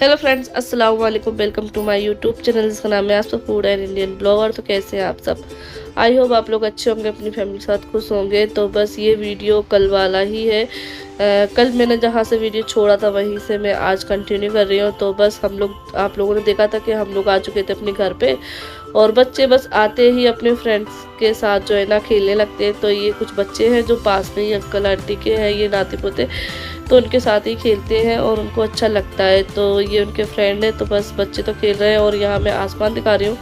Hello friends, अस्सलाम वालेकुम। Welcome to my YouTube channel जिसका नाम है आप फूड एंड इंडियन ब्लॉगर। तो कैसे हैं आप सब? आई होप आप लोग अच्छे होंगे, अपनी फैमिली के साथ खुश होंगे। तो बस ये वीडियो कल वाला ही है। कल मैंने जहाँ से वीडियो छोड़ा था वहीं से मैं आज कंटिन्यू कर रही हूँ। तो बस आप लोगों ने देखा था कि हम लोग आ चुके थे अपने घर पे, और बच्चे बस आते ही अपने फ्रेंड्स के साथ जो है ना खेलने लगते हैं। तो ये कुछ बच्चे हैं जो पास में ही अंकल आंटी के हैं, ये नाती पोते, तो उनके साथ ही खेलते हैं और उनको अच्छा लगता है। तो ये उनके फ्रेंड है। तो बस बच्चे तो खेल रहे हैं और यहाँ मैं आसमान दिखा रही हूँ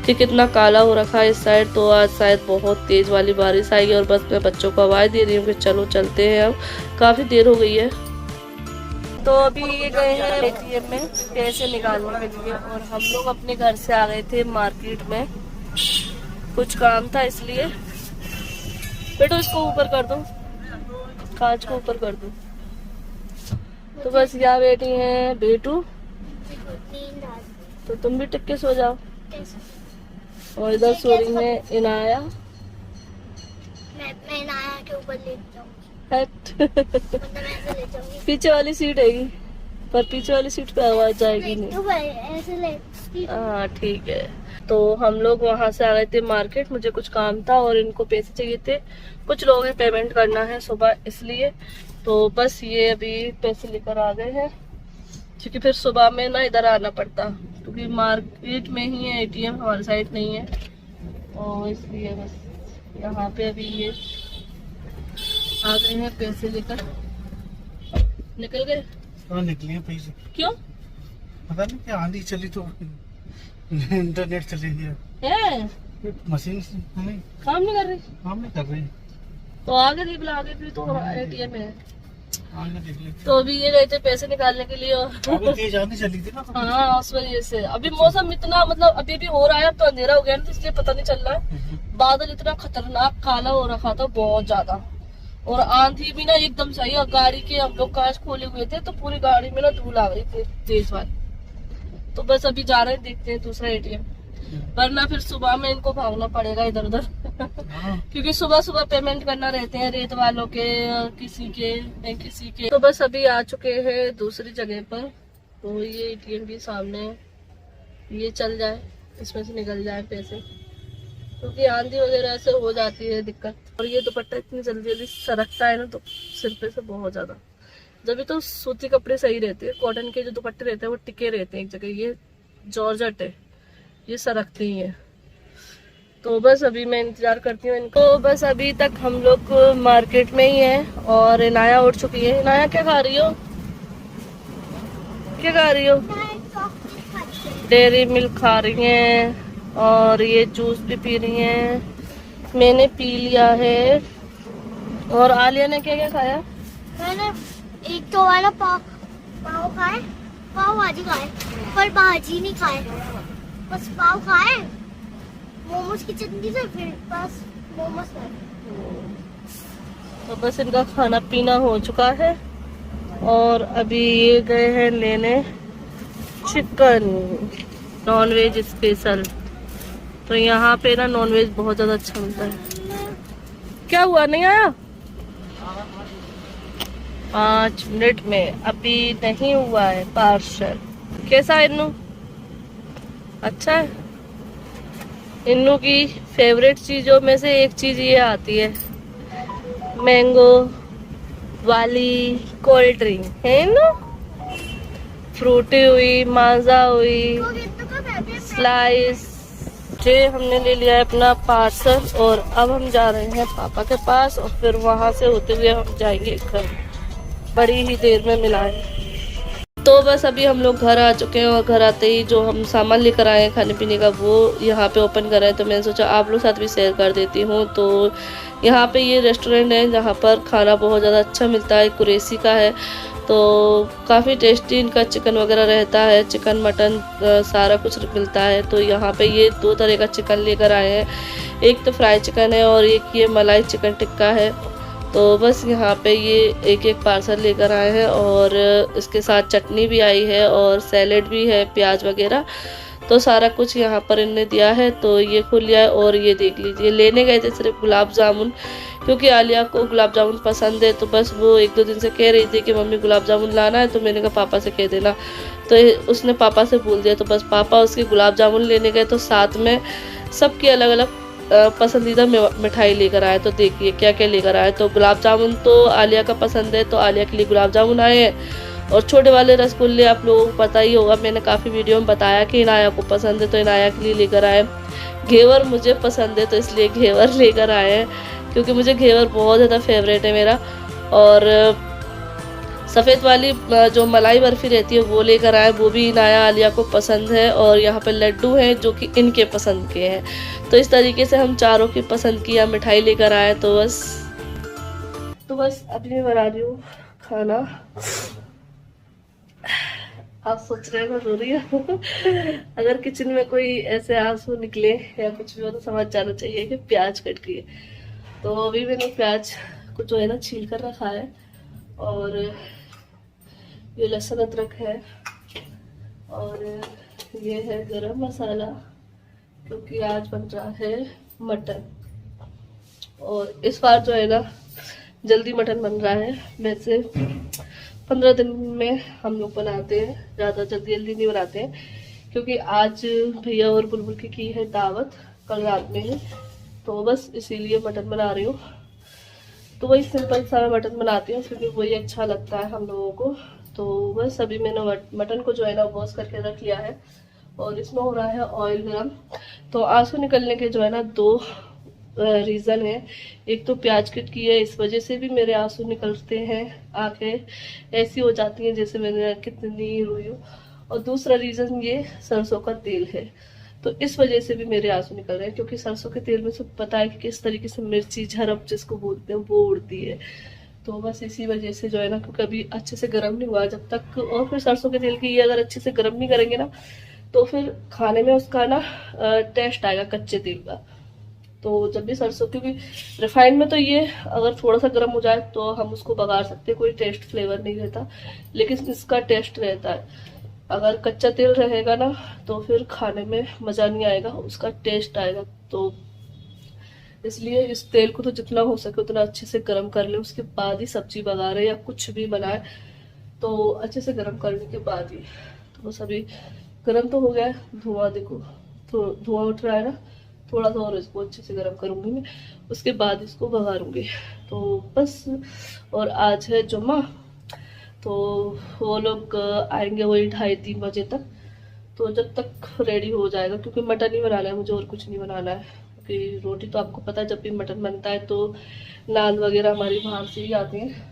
कि कितना काला हो रखा है इस साइड। तो आज शायद बहुत तेज़ वाली बारिश आई है और बस मैं बच्चों को आवाज़ दे रही हूँ कि चलो चलते हैं, अब काफ़ी देर हो गई है। तो अभी ये गए हैं ATM में पैसे निकालने के लिए, और हम लोग अपने घर से आ गए थे मार्केट में, कुछ काम था इसलिए। बेटो इसको ऊपर कर दो, कांच को ऊपर कर दो। तो बस यहाँ बैठी हैं बेटू, तो तुम भी टिक के सो जाओ। और इधर सो रही है इनाया। मैं इनाया के ऊपर लेट जाऊंगी। पीछे वाली सीट है, पर पीछे वाली सीट पे आवाज जाएगी नहीं। हाँ ठीक है। तो हम लोग वहाँ से आ गए थे मार्केट, मुझे कुछ काम था और इनको पैसे चाहिए थे। कुछ लोगों ने पेमेंट करना है सुबह, इसलिए तो बस ये अभी पैसे लेकर आ गए हैं, क्योंकि फिर सुबह में ना इधर आना पड़ता, क्योंकि मार्केट में ही है ATM, हमारे साइड नहीं है, और इसलिए बस यहाँ पे अभी ये आ गए हैं पैसे लेकर। निकल गए? हाँ निकले पैसे। क्यों? पता नहीं क्या आंधी चली तो इंटरनेट चली गया है? मशीन नहीं काम नहीं कर रही? काम नहीं कर रही। तो आगे देख लो, आगे भी तो ATM है। आगे देख ले। तो अभी ये गए थे पैसे निकालने के लिए, और तेज आंधी चली थी ना। हाँ उस वजह से अभी मौसम इतना मतलब अभी भी हो रहा है, अब तो अंधेरा हो गया ना, तो इसलिए पता नहीं चल रहा है। बादल इतना खतरनाक काला हो रखा था बहुत ज्यादा, और आंधी भी ना एकदम सही। और गाड़ी के हम लोग कांच खोले हुए थे तो पूरी गाड़ी में ना धूल आ गई थी तेज वाली। तो बस अभी जा रहे हैं, देखते हैं दूसरा ATM, वरना फिर सुबह में इनको भागना पड़ेगा इधर उधर क्योंकि सुबह सुबह पेमेंट करना रहते हैं रेत वालों के, किसी के। तो बस अभी आ चुके हैं दूसरी जगह पर। तो ये ATM भी सामने, ये चल जाए, इसमें से निकल जाए पैसे, क्योंकि आंधी वगैरह से हो जाती है दिक्कत। और ये दुपट्टा इतनी जल्दी जल्दी सरकता है ना, तो सिर पे से बहुत ज्यादा। जब तो सूती कपड़े सही रहते हैं, कॉटन के जो दुपट्टे रहते हैं वो टिके रहते हैं एक जगह। ये जॉर्जेट है, ये सरकते ही है। तो बस अभी मैं इंतजार करती हूँ इनको। बस अभी तक हम लोग मार्केट में ही हैं और इनाया उठ चुकी है। इनाया क्या खा रही हो? क्या खा रही हो? डेयरी मिल्क खा रही हैं, और ये जूस भी पी रही हैं। मैंने पी लिया है। और आलिया ने क्या क्या खाया? मैंने एक तो वाला पाव खाए, पाव भाजी खाए, पर भाजी नहीं खाए, बस पाव खाए। मोमोज की चटनी से फिर बस मोमोज खाए। तो बस इनका खाना पीना हो चुका है, और अभी ये गए हैं लेने चिकन नॉनवेज स्पेशल। तो यहाँ पे ना नॉनवेज बहुत ज्यादा अच्छा मिलता है। क्या हुआ, नहीं आया? 5 मिनट में, अभी नहीं हुआ है पार्सल। कैसा है इन्नू? अच्छा है। इन्नू की फेवरेट चीजों में से एक चीज ये आती है, मैंगो वाली कोल्ड ड्रिंक है इन्नू। फ्रूटी हुई, माजा हुई, स्लाइस। जे हमने ले लिया है अपना पार्सल, और अब हम जा रहे हैं पापा के पास, और फिर वहां से होते हुए हम जाएंगे घर। बड़ी ही देर में मिलाएं। तो बस अभी हम लोग घर आ चुके हैं, और घर आते ही जो हम सामान लेकर आए हैं खाने पीने का, वो यहाँ पे ओपन कर रहे हैं। तो मैंने सोचा आप लोग साथ भी शेयर कर देती हूँ। तो यहाँ पे ये रेस्टोरेंट है जहाँ पर खाना बहुत ज़्यादा अच्छा मिलता है, कुरैशी का है। तो काफ़ी टेस्टी इनका चिकन वगैरह रहता है, चिकन मटन सारा कुछ मिलता है। तो यहाँ पे ये 2 तरह का चिकन लेकर आए हैं, एक तो फ्राई चिकन है और एक ये मलाई चिकन टिक्का है। तो बस यहाँ पे ये एक एक पार्सल लेकर आए हैं, और इसके साथ चटनी भी आई है और सैलेड भी है, प्याज वगैरह। तो सारा कुछ यहाँ पर इनने दिया है। तो ये खुल लिया है, और ये देख लीजिए लेने गए थे सिर्फ गुलाब जामुन, क्योंकि आलिया को गुलाब जामुन पसंद है। तो बस वो 1-2 दिन से कह रही थी कि मम्मी गुलाब जामुन लाना है, तो मैंने कहा पापा से कह देना। तो उसने पापा से बोल दिया, तो बस पापा उसके गुलाब जामुन लेने गए, तो साथ में सबकी अलग अलग पसंदीदा मिठाई लेकर आए। तो देखिए क्या क्या लेकर आए। तो गुलाब जामुन तो आलिया का पसंद है, तो आलिया के लिए गुलाब जामुन आए हैं। और छोटे वाले रसगुल्ले आप लोगों को पता ही होगा, मैंने काफ़ी वीडियो में बताया कि इनाया को पसंद है, तो इनाया के लिए लेकर आए। घेवर मुझे पसंद है, तो इसलिए घेवर लेकर आए हैं, क्योंकि मुझे घेवर बहुत ज़्यादा फेवरेट है मेरा। और सफ़ेद वाली जो मलाई बर्फ़ी रहती है वो लेकर आए, वो भी इनाया आलिया को पसंद है। और यहाँ पे लड्डू हैं जो कि इनके पसंद के हैं। तो इस तरीके से हम चारों की पसंद की मिठाई लेकर आए। तो बस अभी मैं बना रही हूँ खाना। आप सोच रहे हैं मैं रो रही हूँ। अगर किचन में कोई ऐसे आंसू निकले या कुछ भी हो तो समझ जाना चाहिए कि प्याज कट गई है। तो अभी मैंने प्याज को जो है ना छील कर रखा है, और ये लहसुन अदरक है, और ये है गरम मसाला, क्योंकि आज बन रहा है मटन। और इस बार जो है ना जल्दी मटन बन रहा है। वैसे 15 दिन में हम लोग बनाते हैं, ज़्यादा जल्दी नहीं बनाते हैं, क्योंकि आज भैया और बुलबुल की है दावत, कल रात में है, तो बस इसीलिए मटन बना रही हूँ। तो वही सिंपल सा मैं मटन बनाती हूँ, क्योंकि वही अच्छा लगता है हम लोगों को। तो बस अभी मैंने मटन को जो है ना वॉश करके रख लिया है, और इसमें हो रहा है ऑयल गरम। तो आंसू निकलने के जो है ना 2 रीज़न है। एक तो प्याज कट की है, इस वजह से भी मेरे आंसू निकलते हैं, आंखें ऐसी हो जाती हैं जैसे मैंने कितनी रोई हूँ। और दूसरा रीज़न ये सरसों का तेल है, तो इस वजह से भी मेरे आंसू निकल रहे हैं, क्योंकि सरसों के तेल में सब पता है कि किस तरीके से मिर्ची झरप जिसको बोलते हैं वो उड़ती है। तो बस इसी वजह से जो है ना, क्योंकि अभी अच्छे से गर्म नहीं हुआ जब तक। और फिर सरसों के तेल की ये अगर अच्छे से गर्म नहीं करेंगे ना, तो फिर खाने में उसका ना टेस्ट आएगा कच्चे तेल का। तो जब भी सरसों, क्योंकि रिफाइंड में तो ये अगर थोड़ा सा गर्म हो जाए तो हम उसको बघार सकते हैं, कोई टेस्ट फ्लेवर नहीं रहता, लेकिन इसका टेस्ट रहता है। अगर कच्चा तेल रहेगा ना तो फिर खाने में मज़ा नहीं आएगा, उसका टेस्ट आएगा। तो इसलिए इस तेल को तो जितना हो सके उतना अच्छे से गर्म कर ले, उसके बाद ही सब्जी बघारे या कुछ भी बनाए, तो अच्छे से गर्म करने के बाद ही। तो बस अभी गर्म तो हो गया है, धुआं देखो, तो धुआं उठ रहा है ना, थोड़ा सा और इसको अच्छे से गर्म करूँगी मैं, उसके बाद इसको बघारूँगी। तो बस, और आज है जुम्मा, तो वो लोग आएंगे वही 2:30-3 बजे तक। तो जब तक रेडी हो जाएगा, क्योंकि मटन ही बनाना है मुझे, और कुछ नहीं बनाना है। क्योंकि रोटी तो आपको पता है जब भी मटन बनता है तो नान वगैरह हमारी बाहर से ही आती हैं।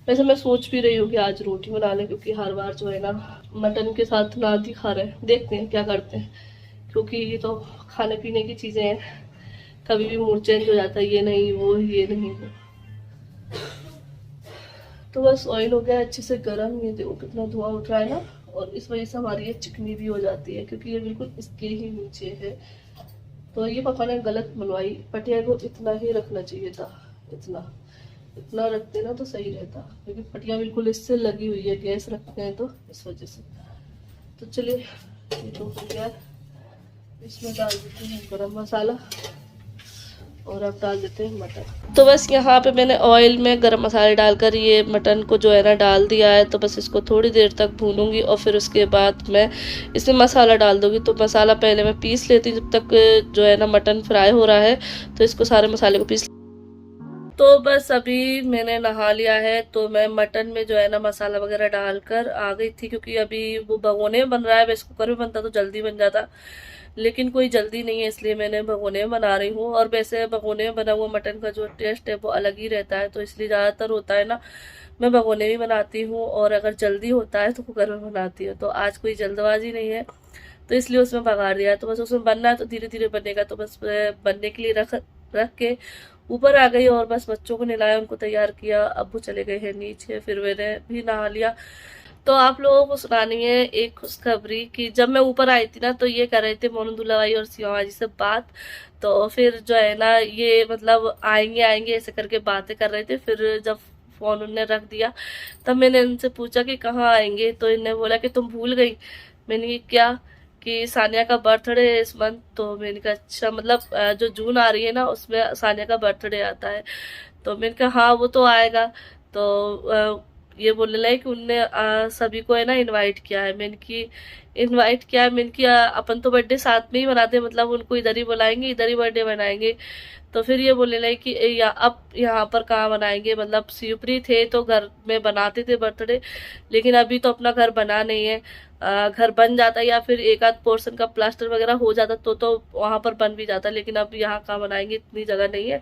वैसे मैं सोच भी रही हूँ कि आज रोटी बना लें, क्योंकि हर बार जो है ना मटन के साथ नान ही खा रहे हैं। देखते हैं क्या करते हैं, क्योंकि ये तो खाने पीने की चीज़ें हैं, कभी भी मूड चेंज हो जाता है, ये नहीं वो, ये नहीं वो। तो बस ऑयल हो गया अच्छे से गर्म, ये देखो कितना धुआं उठ रहा है ना, और इस वजह से हमारी ये चिकनी भी हो जाती है, क्योंकि ये बिल्कुल इसके ही नीचे है। तो ये पापा ने गलत बनवाई, पटिया को इतना ही रखना चाहिए था, इतना रखते ना तो सही रहता, क्योंकि पटिया बिल्कुल इससे लगी हुई है, गैस रखते हैं तो इस वजह से। तो चलिए ये तो हो गया, इसमें डाल देते हैं गरम मसाला, और अब डाल देते हैं मटन। तो बस यहाँ पे मैंने ऑयल में गरम मसाले डालकर ये मटन को जो है ना डाल दिया है। तो बस इसको थोड़ी देर तक भूनूंगी, और फिर उसके बाद मैं इसमें मसाला डाल दूँगी। तो मसाला पहले मैं पीस लेती हूँ, जब तक जो है ना मटन फ्राई हो रहा है, तो इसको सारे मसाले को पीस। तो बस अभी मैंने नहा लिया है, तो मैं मटन में जो है ना मसाला वगैरह डालकर आ गई थी, क्योंकि अभी वो भगोने में बन रहा है। वैसे कुकर में बनता तो जल्दी बन जाता, लेकिन कोई जल्दी नहीं है, इसलिए मैंने भगोने में बना रही हूँ। और वैसे भगोने में बना हुआ मटन का जो टेस्ट है वो अलग ही रहता है, तो इसलिए ज़्यादातर होता है ना मैं भगोने में बनाती हूँ, और अगर जल्दी होता है तो कुकर में बनाती हूँ। तो आज कोई जल्दबाजी नहीं है, तो इसलिए उसमें पकाड़ दिया है। तो बस उसमें बनना है तो धीरे धीरे बनेगा। तो बस बनने के लिए रख के ऊपर आ गई, और बस बच्चों को नहलाया, उनको तैयार किया, अब वो चले गए हैं नीचे, फिर मैंने भी नहा लिया। तो आप लोगों को सुनानी है एक खुशखबरी कि जब मैं ऊपर आई थी ना, तो ये कर रहे थे मोनू दुल्ला और सिया जी से बात। तो फिर जो है ना ये मतलब आएंगे ऐसे करके बातें कर रहे थे। फिर जब फोन उनने रख दिया तब मैंने इनसे पूछा कि कहाँ आएंगे, तो इन्होंने बोला कि तुम भूल गई। मैंने क्या कि सानिया का बर्थडे है इस मंथ। तो मैंने कहा अच्छा, मतलब जो जून आ रही है ना उसमें सानिया का बर्थडे आता है। तो मैंने कहा हाँ वो तो आएगा। तो ये बोलने लगे कि उनने सभी को है ना इनवाइट किया है। मैंने की इनवाइट किया है, मैंने किया अपन तो बर्थडे साथ में ही मनाते हैं, मतलब उनको इधर ही बुलाएंगे, इधर ही बर्थडे मनाएंगे। तो फिर ये बोलने लगे कि अब यहाँ पर कहाँ बनाएंगे, मतलब शिवपुरी थे तो घर में बनाते थे बर्थडे, लेकिन अभी तो अपना घर बना नहीं है। घर बन जाता या फिर एक आध पोर्शन का प्लास्टर वगैरह हो जाता तो वहां पर बन भी जाता, लेकिन अब यहाँ कहाँ बनाएंगे, इतनी जगह नहीं है।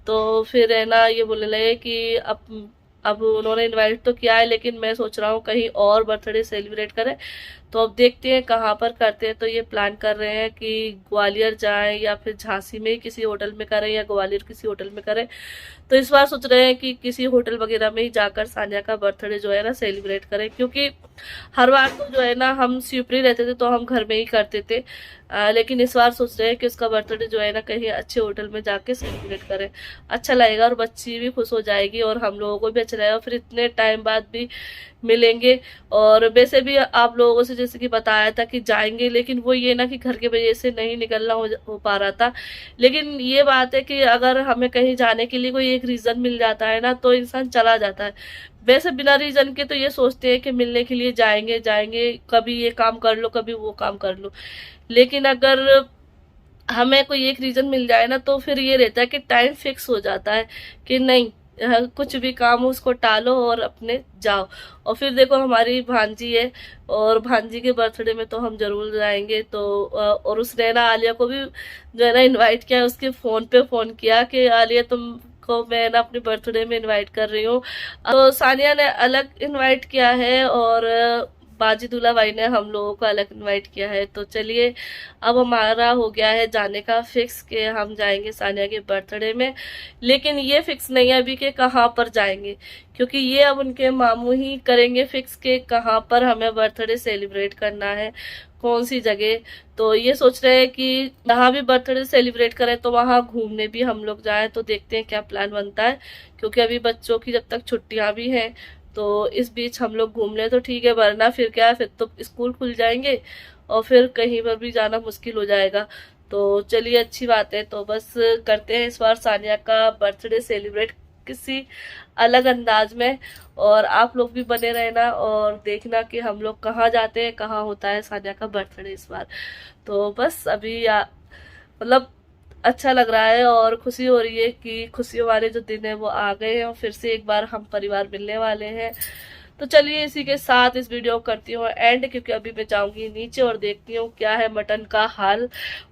तो फिर है ना ये बोलने लगे कि अब उन्होंने इनवाइट तो किया है, लेकिन मैं सोच रहा हूँ कहीं और बर्थडे सेलिब्रेट करें। तो अब देखते हैं कहाँ पर करते हैं। तो ये प्लान कर रहे हैं कि ग्वालियर जाएं या फिर झांसी में ही किसी होटल में करें या ग्वालियर किसी होटल में करें। तो इस बार सोच रहे हैं कि किसी होटल वगैरह में ही जाकर सानिया का बर्थडे जो है ना सेलिब्रेट करें, क्योंकि हर बार तो जो है ना हम शिवपुरी रहते थे तो हम घर में ही करते थे, लेकिन इस बार सोच रहे हैं कि उसका बर्थडे जो है ना कहीं अच्छे होटल में जाके सेलिब्रेट करें, अच्छा लगेगा और बच्ची भी खुश हो जाएगी और हम लोगों को भी अच्छा लगेगा, फिर इतने टाइम बाद भी मिलेंगे। और वैसे भी आप लोगों से जैसे कि बताया था कि जाएंगे, लेकिन वो ये ना कि घर के वजह से नहीं निकलना हो पा रहा था। लेकिन ये बात है कि अगर हमें कहीं जाने के लिए कोई एक रीजन मिल जाता है ना तो इंसान चला जाता है। वैसे बिना रीजन के तो ये सोचते हैं कि मिलने के लिए जाएंगे जाएंगे, कभी ये काम कर लो कभी वो काम कर लो, लेकिन अगर हमें कोई एक रीजन मिल जाए ना तो फिर ये रहता है कि टाइम फिक्स हो जाता है कि नहीं कुछ भी काम हो उसको टालो और अपने जाओ। और फिर देखो हमारी भांजी है और भांजी के बर्थडे में तो हम जरूर जाएंगे। तो और उस नैना आलिया को भी जो है ना इनवाइट किया, उसके फोन पे फोन किया कि आलिया तुम को मैं ना अपने बर्थडे में इनवाइट कर रही हूँ। तो सानिया ने अलग इनवाइट किया है और बाजी दूल्हा भाई ने हम लोगों को अलग इनवाइट किया है। तो चलिए अब हमारा हो गया है जाने का फिक्स कि हम जाएंगे सानिया के बर्थडे में, लेकिन ये फिक्स नहीं है अभी कि कहाँ पर जाएंगे, क्योंकि ये अब उनके मामू ही करेंगे फिक्स के कहाँ पर हमें बर्थडे सेलिब्रेट करना है, कौन सी जगह। तो ये सोच रहे हैं कि जहाँ भी बर्थडे सेलिब्रेट करें तो वहाँ घूमने भी हम लोग जाएं। तो देखते हैं क्या प्लान बनता है, क्योंकि अभी बच्चों की जब तक छुट्टियां भी हैं तो इस बीच हम लोग घूम लें तो ठीक है, वरना फिर क्या है, फिर तो स्कूल खुल जाएंगे और फिर कहीं पर भी जाना मुश्किल हो जाएगा। तो चलिए अच्छी बात है। तो बस करते हैं इस बार सानिया का बर्थडे सेलिब्रेट किसी अलग अंदाज में, और आप लोग भी बने रहना और देखना कि हम लोग कहाँ जाते हैं, कहाँ होता है सानिया का बर्थडे इस बार। तो बस अभी मतलब अच्छा लग रहा है और खुशी हो रही है कि खुशियों वाले जो दिन है वो आ गए हैं और फिर से एक बार हम परिवार मिलने वाले हैं। तो चलिए इसी के साथ इस वीडियो को करती हूँ एंड, क्योंकि अभी मैं जाऊंगी नीचे और देखती हूँ क्या है, मटन का हाल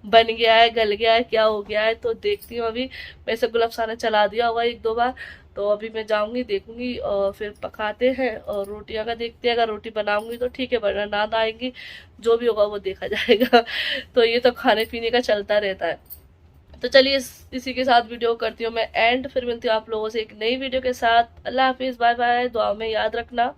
बन गया है, गल गया है, क्या हो गया है। तो देखती हूँ अभी, वैसे गुलाबखाना चला दिया होगा एक दो बार, तो अभी मैं जाऊंगी देखूंगी और फिर पकाते हैं और रोटियां का देखते हैं। अगर रोटी बनाऊंगी तो ठीक है, वरना नाद आएंगी, जो भी होगा वो देखा जाएगा। तो ये तो खाने पीने का चलता रहता है। तो चलिए इसी के साथ वीडियो करती हूँ मैं एंड, फिर मिलती हूँ आप लोगों से एक नई वीडियो के साथ। अल्लाह हाफिज, बाय बाय, दुआ में याद रखना।